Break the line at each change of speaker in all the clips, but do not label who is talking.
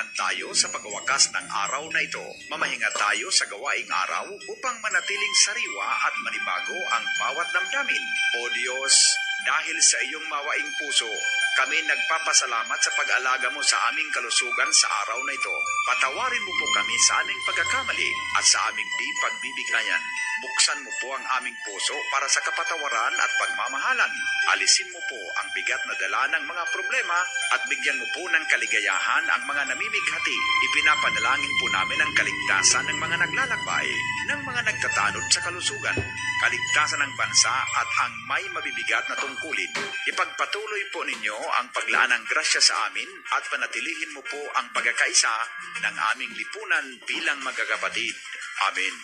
naman tayo sa pagwawakas ng araw na ito. Mamahinga tayo sa gawaing araw upang manatiling sariwa at manibago ang bawat damdamin. O Diyos, dahil sa iyong mawaing puso, kami nagpapasalamat sa pag-alaga mo sa aming kalusugan sa araw na ito. Patawarin mo po kami sa aming pagkakamali at sa aming di pagbibigayan. Buksan mo po ang aming puso para sa kapatawaran at pagmamahalan. Alisin mo po ang bigat na dala ng mga problema at bigyan mo po ng kaligayahan ang mga namimighati. Ipinapanalangin po namin ang kaligtasan ng mga naglalakbay, ng mga nagtatanod sa kalusugan, kaligtasan ng bansa at ang may mabibigat na tungkulin. Ipagpatuloy po ninyo ang paglaan ng grasya sa amin at panatilihin mo po ang pagkakaisa ng aming lipunan bilang magkakapatid. Amen.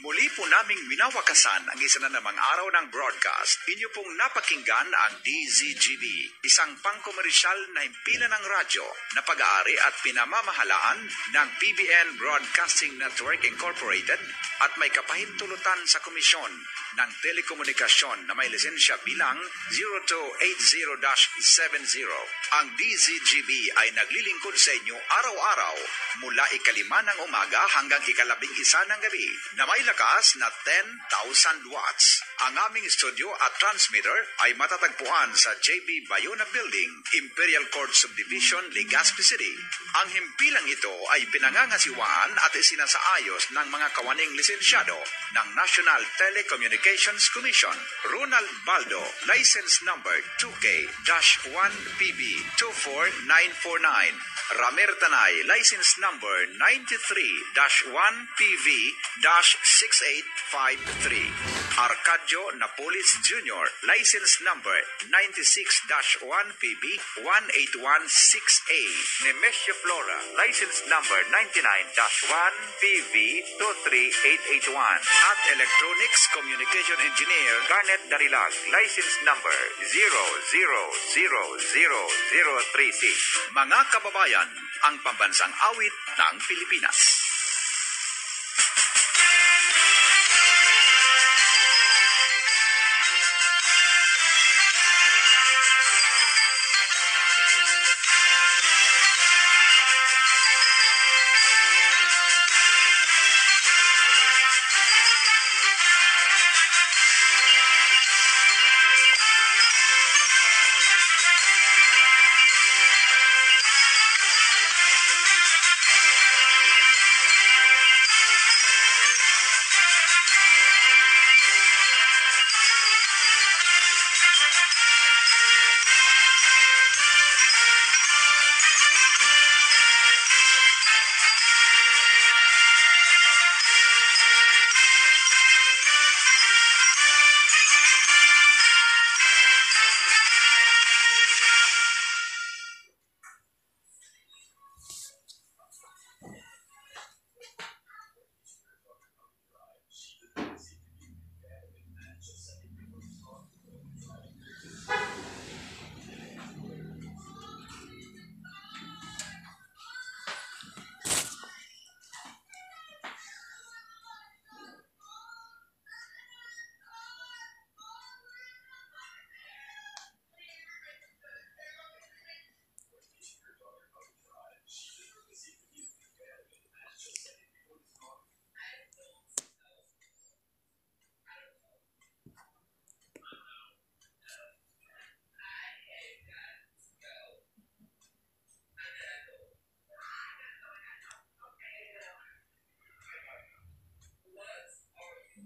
Muli po naming winawakasan ang isa na namang araw ng broadcast. Inyo pong napakinggan ang DZGB, isang pangkomersyal na himpilan ng radyo na pag-aari at pinamamahalaan ng PBN Broadcasting Network Incorporated at may kapahintulutan sa komisyon ng telekomunikasyon na may lisensya bilang 0280-70. Ang DZGB ay naglilingkod sa inyo araw-araw mula 5 ng umaga hanggang 11 ng gabi na may lakas na 10,000 watts. Ang aming studio at transmitter ay matatagpuan sa JB Bayona Building, Imperial Court Subdivision, Legazpi City. Ang himpilang ito ay pinangangasiwaan at isinasaayos ng mga kawaning lisensyado ng National Telecommunications Commission. Ronald Baldo, license number 2K-1PB24949. Ramer Tanay, license number 93-1PV-6853. Arcadio Napolis Jr., license number 96-1PB-18168A. Nemesio Flora, license number 99-1PV-23881. At Electronics Communication Engineer Garnet Darilag, license number 0000036. Mga kababayan, ang pambansang awit ng Pilipinas.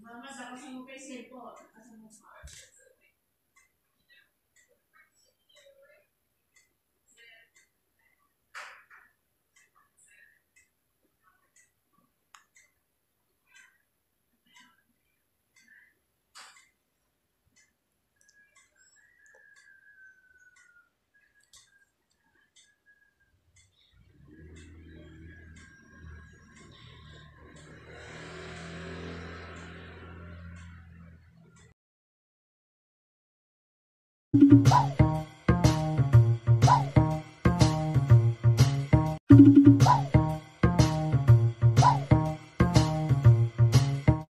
Mama, baka sa mo kay cellphone. Asa mo pa?